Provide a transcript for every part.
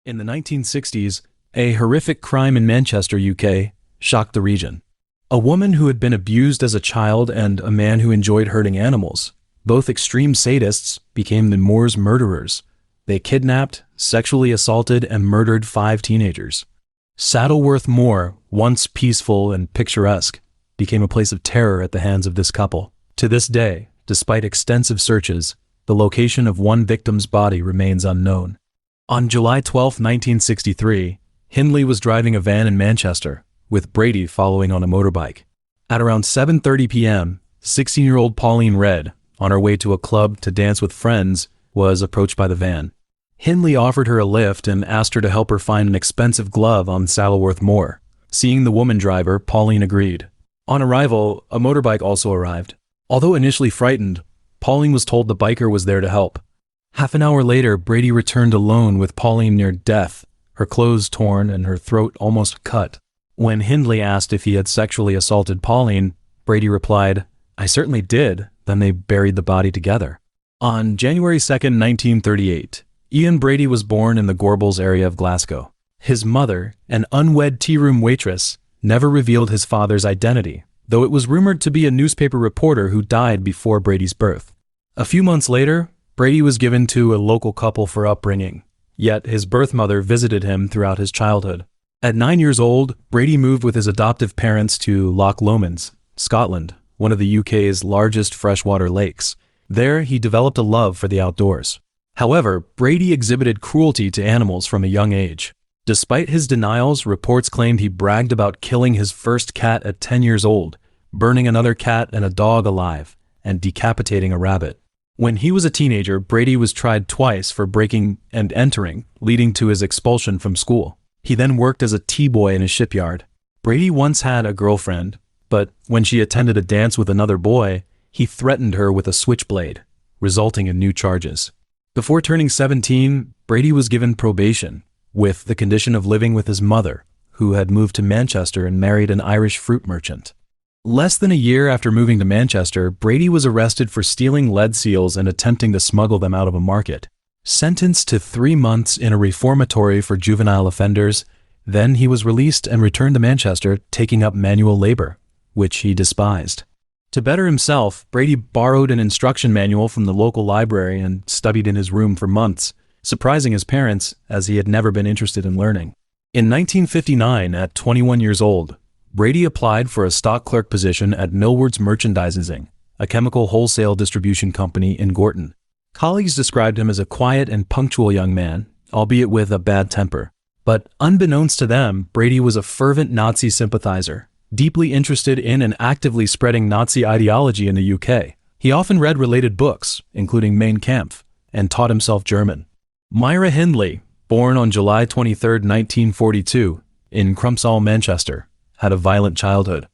In the 1960s, a horrific crime in Manchester, UK, shocked the region. A woman who had been abused as a child and a man who enjoyed hurting animals, both extreme sadists, became the Moors murderers. They kidnapped, sexually assaulted, and murdered 5 teenagers. Saddleworth Moor, once peaceful and picturesque, became a place of terror at the hands of this couple. To this day, despite extensive searches, the location of one victim's body remains unknown. On July 12, 1963, Hindley was driving a van in Manchester, with Brady following on a motorbike. At around 7:30 p.m., 16-year-old Pauline Red, on her way to a club to dance with friends, was approached by the van. Hindley offered her a lift and asked her to help her find an expensive glove on Saddleworth Moor. Seeing the woman driver, Pauline agreed. On arrival, a motorbike also arrived. Although initially frightened, Pauline was told the biker was there to help. Half an hour later, Brady returned alone with Pauline near death, her clothes torn and her throat almost cut. When Hindley asked if he had sexually assaulted Pauline, Brady replied, "I certainly did." Then they buried the body together. On January 2, 1938, Ian Brady was born in the Gorbals area of Glasgow. His mother, an unwed tea-room waitress, never revealed his father's identity, though it was rumored to be a newspaper reporter who died before Brady's birth. A few months later, Brady was given to a local couple for upbringing, yet his birth mother visited him throughout his childhood. At 9 years old, Brady moved with his adoptive parents to Loch Lomond, Scotland, one of the UK's largest freshwater lakes. There, he developed a love for the outdoors. However, Brady exhibited cruelty to animals from a young age. Despite his denials, reports claimed he bragged about killing his first cat at 10 years old, burning another cat and a dog alive, and decapitating a rabbit. When he was a teenager, Brady was tried twice for breaking and entering, leading to his expulsion from school. He then worked as a tea-boy in a shipyard. Brady once had a girlfriend, but when she attended a dance with another boy, he threatened her with a switchblade, resulting in new charges. Before turning 17, Brady was given probation, with the condition of living with his mother, who had moved to Manchester and married an Irish fruit merchant. Less than a year after moving to Manchester, Brady was arrested for stealing lead seals and attempting to smuggle them out of a market. Sentenced to 3 months in a reformatory for juvenile offenders, then he was released and returned to Manchester, taking up manual labor, which he despised. To better himself, Brady borrowed an instruction manual from the local library and studied in his room for months, surprising his parents as he had never been interested in learning. In 1959, at 21 years old, Brady applied for a stock clerk position at Millward's Merchandising, a chemical wholesale distribution company in Gorton. Colleagues described him as a quiet and punctual young man, albeit with a bad temper. But unbeknownst to them, Brady was a fervent Nazi sympathizer, deeply interested in and actively spreading Nazi ideology in the UK. He often read related books, including Mein Kampf, and taught himself German. Myra Hindley, born on July 23, 1942, in Crumpsall, Manchester, had a violent childhood.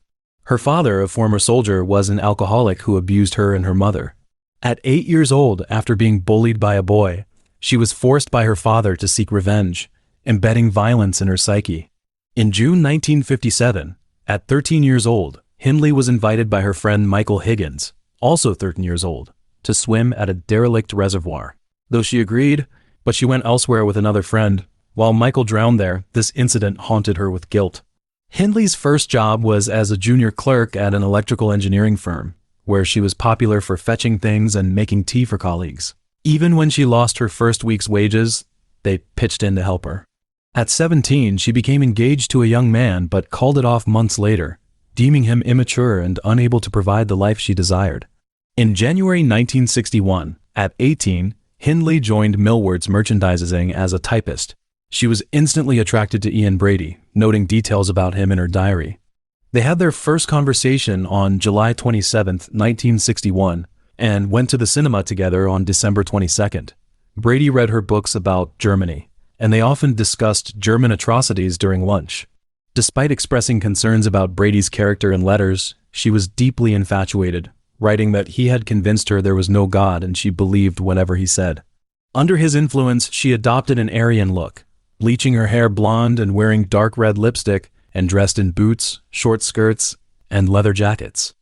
Her father, a former soldier, was an alcoholic who abused her and her mother. At 8 years old, after being bullied by a boy, she was forced by her father to seek revenge, embedding violence in her psyche. In June 1957, at 13 years old, Hindley was invited by her friend Michael Higgins, also 13 years old, to swim at a derelict reservoir. Though she agreed, but she went elsewhere with another friend. While Michael drowned there, this incident haunted her with guilt. Hindley's first job was as a junior clerk at an electrical engineering firm, where she was popular for fetching things and making tea for colleagues. Even when she lost her first week's wages, they pitched in to help her. At 17, she became engaged to a young man but called it off months later, deeming him immature and unable to provide the life she desired. In January 1961, at 18, Hindley joined Millward's Merchandising as a typist. She was instantly attracted to Ian Brady, noting details about him in her diary. They had their first conversation on July 27, 1961, and went to the cinema together on December 22nd. Brady read her books about Germany, and they often discussed German atrocities during lunch. Despite expressing concerns about Brady's character in letters, she was deeply infatuated, writing that he had convinced her there was no God and she believed whatever he said. Under his influence, she adopted an Aryan look, bleaching her hair blonde and wearing dark red lipstick, and dressed in boots, short skirts, and leather jackets.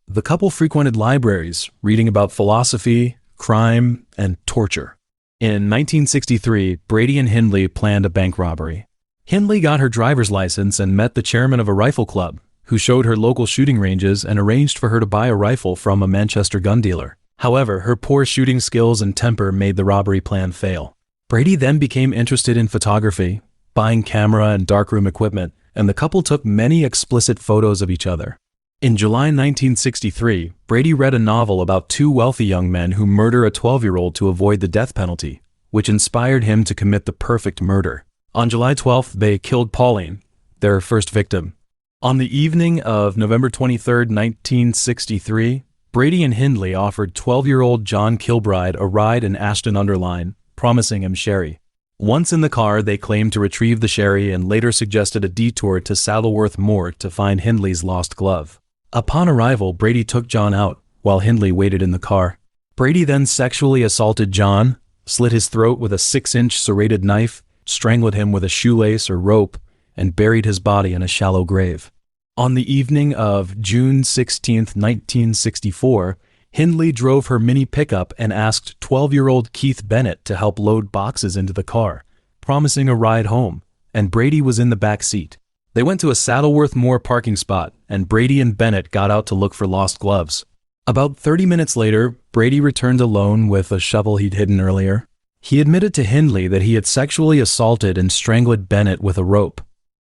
The couple frequented libraries, reading about philosophy, crime, and torture. In 1963, Brady and Hindley planned a bank robbery. Hindley got her driver's license and met the chairman of a rifle club, who showed her local shooting ranges and arranged for her to buy a rifle from a Manchester gun dealer. However, her poor shooting skills and temper made the robbery plan fail. Brady then became interested in photography, buying camera and darkroom equipment, and the couple took many explicit photos of each other. In July 1963, Brady read a novel about two wealthy young men who murder a 12-year-old to avoid the death penalty, which inspired him to commit the perfect murder. On July 12th, they killed Pauline, their first victim. On the evening of November 23, 1963, Brady and Hindley offered 12-year-old John Kilbride a ride in Ashton-under-Lyne, promising him sherry. Once in the car, they claimed to retrieve the sherry and later suggested a detour to Saddleworth Moor to find Hindley's lost glove. Upon arrival, Brady took John out, while Hindley waited in the car. Brady then sexually assaulted John, slit his throat with a 6-inch serrated knife, strangled him with a shoelace or rope, and buried his body in a shallow grave. On the evening of June 16, 1964, Hindley drove her mini pickup and asked 12-year-old Keith Bennett to help load boxes into the car, promising a ride home, and Brady was in the back seat. They went to a Saddleworth Moor parking spot, and Brady and Bennett got out to look for lost gloves. About 30 minutes later, Brady returned alone with a shovel he'd hidden earlier. He admitted to Hindley that he had sexually assaulted and strangled Bennett with a rope.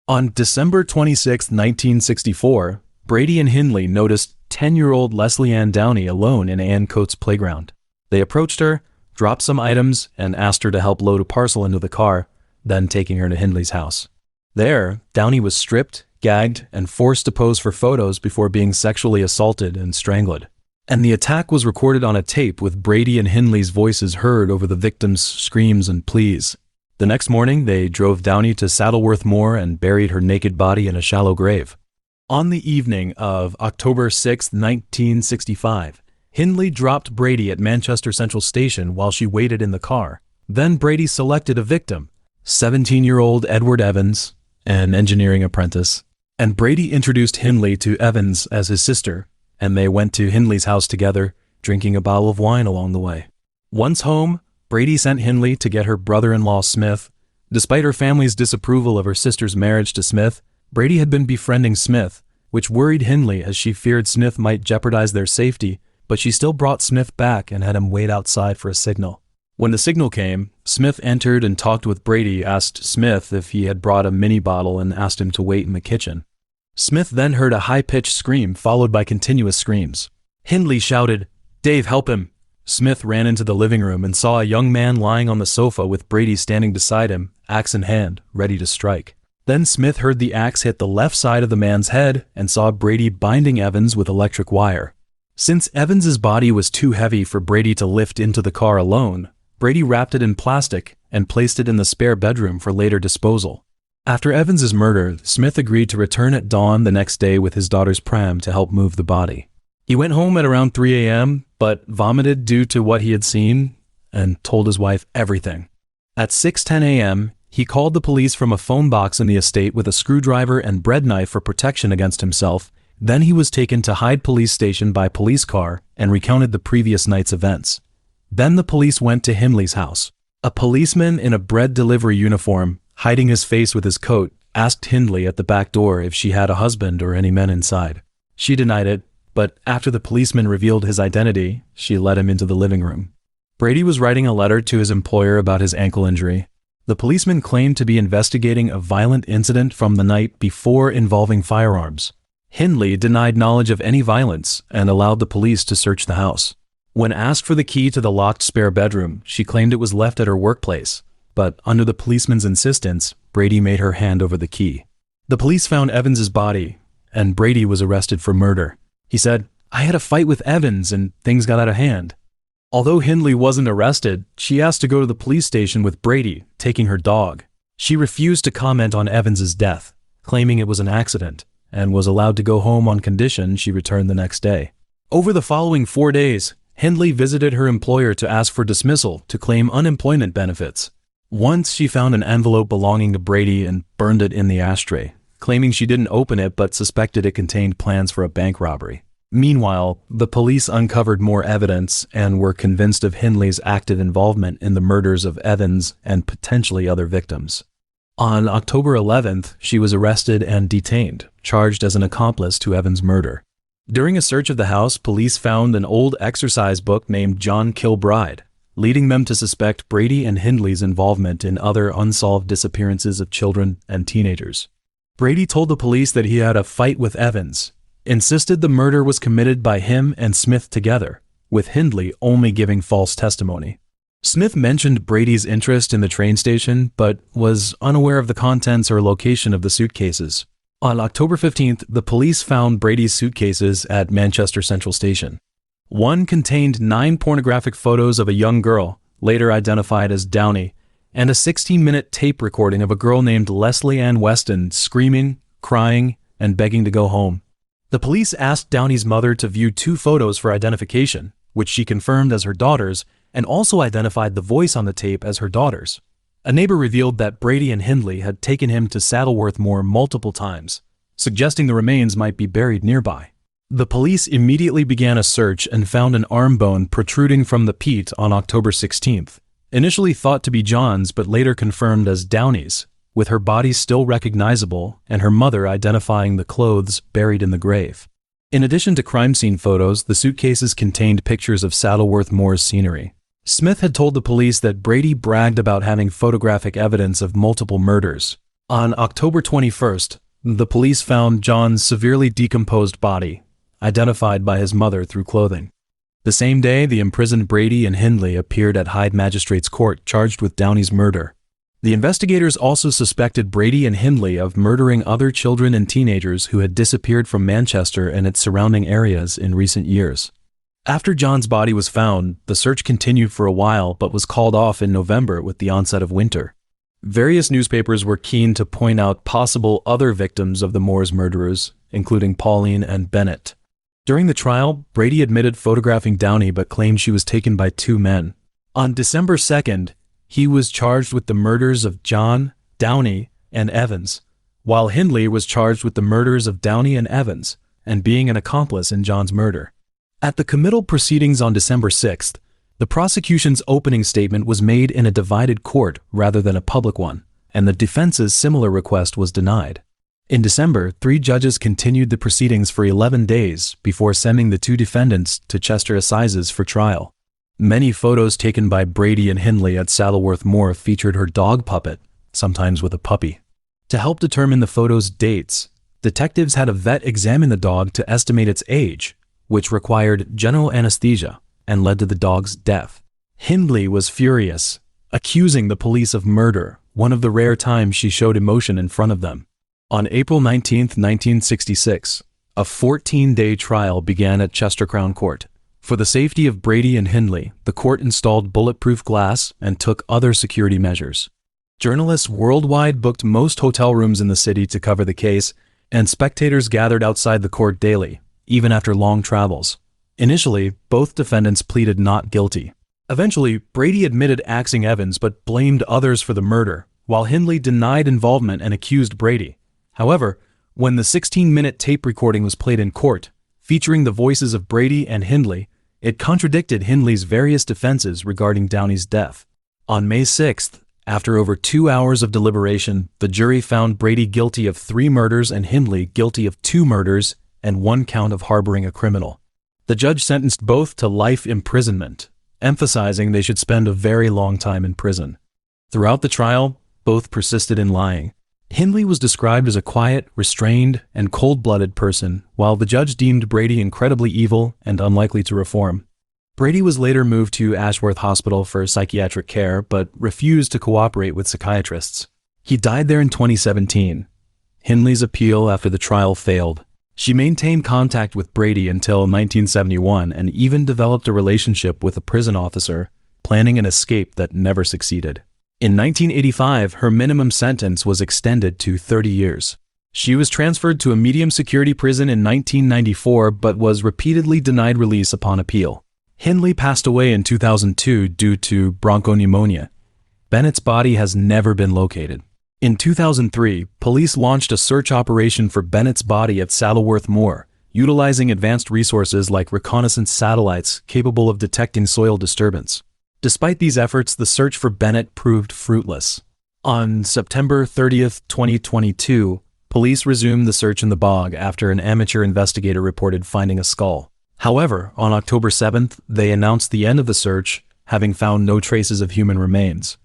On December 26, 1964, Brady and Hindley noticed 10-year-old Leslie Ann Downey alone in Ann Coates' playground. They approached her, dropped some items, and asked her to help load a parcel into the car, then taking her to Hindley's house. There, Downey was stripped, gagged, and forced to pose for photos before being sexually assaulted and strangled. And the attack was recorded on a tape with Brady and Hindley's voices heard over the victim's screams and pleas. The next morning, they drove Downey to Saddleworth Moor and buried her naked body in a shallow grave. On the evening of October 6, 1965, Hindley dropped Brady at Manchester Central Station while she waited in the car. Then Brady selected a victim, 17-year-old Edward Evans, an engineering apprentice, and Brady introduced Hindley to Evans as his sister, and they went to Hindley's house together, drinking a bottle of wine along the way. Once home, Brady sent Hindley to get her brother-in-law Smith. Despite her family's disapproval of her sister's marriage to Smith, Brady had been befriending Smith, which worried Hindley as she feared Smith might jeopardize their safety, but she still brought Smith back and had him wait outside for a signal. When the signal came, Smith entered and talked with Brady, asked Smith if he had brought a mini bottle, and asked him to wait in the kitchen. Smith then heard a high-pitched scream followed by continuous screams. Hindley shouted, "Dave, help him!" Smith ran into the living room and saw a young man lying on the sofa with Brady standing beside him, axe in hand, ready to strike. Then Smith heard the axe hit the left side of the man's head and saw Brady binding Evans with electric wire. Since Evans's body was too heavy for Brady to lift into the car alone, Brady wrapped it in plastic and placed it in the spare bedroom for later disposal. After Evans's murder, Smith agreed to return at dawn the next day with his daughter's pram to help move the body. He went home at around 3 a.m., but vomited due to what he had seen and told his wife everything. At 6:10 a.m., he called the police from a phone box in the estate with a screwdriver and bread knife for protection against himself. Then he was taken to Hyde Police Station by police car and recounted the previous night's events. Then the police went to Hindley's house. A policeman in a bread delivery uniform, hiding his face with his coat, asked Hindley at the back door if she had a husband or any men inside. She denied it, but after the policeman revealed his identity, she led him into the living room. Brady was writing a letter to his employer about his ankle injury. The policeman claimed to be investigating a violent incident from the night before involving firearms. Hindley denied knowledge of any violence and allowed the police to search the house. When asked for the key to the locked spare bedroom, she claimed it was left at her workplace, but under the policeman's insistence, Brady made her hand over the key. The police found Evans's body, and Brady was arrested for murder. He said, "I had a fight with Evans and things got out of hand." Although Hindley wasn't arrested, she asked to go to the police station with Brady, taking her dog. She refused to comment on Evans's death, claiming it was an accident, and was allowed to go home on condition she returned the next day. Over the following 4 days, Hindley visited her employer to ask for dismissal to claim unemployment benefits. Once she found an envelope belonging to Brady and burned it in the ashtray, claiming she didn't open it but suspected it contained plans for a bank robbery. Meanwhile, the police uncovered more evidence and were convinced of Hindley's active involvement in the murders of Evans and potentially other victims. On October 11th, she was arrested and detained, charged as an accomplice to Evans' murder. During a search of the house, police found an old exercise book named John Kilbride, leading them to suspect Brady and Hindley's involvement in other unsolved disappearances of children and teenagers. Brady told the police that he had a fight with Evans, insisted the murder was committed by him and Smith together, with Hindley only giving false testimony. Smith mentioned Brady's interest in the train station, but was unaware of the contents or location of the suitcases. On October 15th, the police found Brady's suitcases at Manchester Central Station. One contained 9 pornographic photos of a young girl, later identified as Downey, and a 16-minute tape recording of a girl named Leslie Ann Weston screaming, crying, and begging to go home. The police asked Downey's mother to view 2 photos for identification, which she confirmed as her daughter's, and also identified the voice on the tape as her daughter's. A neighbor revealed that Brady and Hindley had taken him to Saddleworth Moor multiple times, suggesting the remains might be buried nearby. The police immediately began a search and found an arm bone protruding from the peat on October 16th, initially thought to be John's but later confirmed as Downey's, with her body still recognizable and her mother identifying the clothes buried in the grave. In addition to crime scene photos, the suitcases contained pictures of Saddleworth Moor's scenery. Smith had told the police that Brady bragged about having photographic evidence of multiple murders. On October 21st, the police found John's severely decomposed body, identified by his mother through clothing. The same day, the imprisoned Brady and Hindley appeared at Hyde Magistrates Court charged with Downey's murder. The investigators also suspected Brady and Hindley of murdering other children and teenagers who had disappeared from Manchester and its surrounding areas in recent years. After John's body was found, the search continued for a while but was called off in November with the onset of winter. Various newspapers were keen to point out possible other victims of the Moors murderers, including Pauline and Bennett. During the trial, Brady admitted photographing Downey but claimed she was taken by 2 men. On December 2nd, he was charged with the murders of John, Downey, and Evans, while Hindley was charged with the murders of Downey and Evans and being an accomplice in John's murder. At the committal proceedings on December 6th, the prosecution's opening statement was made in a divided court rather than a public one, and the defense's similar request was denied. In December, 3 judges continued the proceedings for 11 days before sending the 2 defendants to Chester Assizes for trial. Many photos taken by Brady and Hindley at Saddleworth Moor featured her dog puppet, sometimes with a puppy. To help determine the photos' dates, detectives had a vet examine the dog to estimate its age, which required general anesthesia and led to the dog's death. Hindley was furious, accusing the police of murder, one of the rare times she showed emotion in front of them. On April 19, 1966, a 14-day trial began at Chester Crown Court. For the safety of Brady and Hindley, the court installed bulletproof glass and took other security measures. Journalists worldwide booked most hotel rooms in the city to cover the case, and spectators gathered outside the court daily, even after long travels. Initially, both defendants pleaded not guilty. Eventually, Brady admitted axing Evans but blamed others for the murder, while Hindley denied involvement and accused Brady. However, when the 16-minute tape recording was played in court, featuring the voices of Brady and Hindley, it contradicted Hindley's various defenses regarding Downey's death. On May 6th, after over 2 hours of deliberation, the jury found Brady guilty of 3 murders and Hindley guilty of 2 murders and 1 count of harboring a criminal. The judge sentenced both to life imprisonment, emphasizing they should spend a very long time in prison. Throughout the trial, both persisted in lying. Hindley was described as a quiet, restrained, and cold-blooded person, while the judge deemed Brady incredibly evil and unlikely to reform. Brady was later moved to Ashworth Hospital for psychiatric care, but refused to cooperate with psychiatrists. He died there in 2017. Hindley's appeal after the trial failed. She maintained contact with Brady until 1971 and even developed a relationship with a prison officer, planning an escape that never succeeded. In 1985, her minimum sentence was extended to 30 years. She was transferred to a medium-security prison in 1994 but was repeatedly denied release upon appeal. Hindley passed away in 2002 due to bronchopneumonia. Bennett's body has never been located. In 2003, police launched a search operation for Bennett's body at Saddleworth Moor, utilizing advanced resources like reconnaissance satellites capable of detecting soil disturbance. Despite these efforts, the search for Bennett proved fruitless. On September 30th, 2022, police resumed the search in the bog after an amateur investigator reported finding a skull. However, on October 7th, they announced the end of the search, having found no traces of human remains.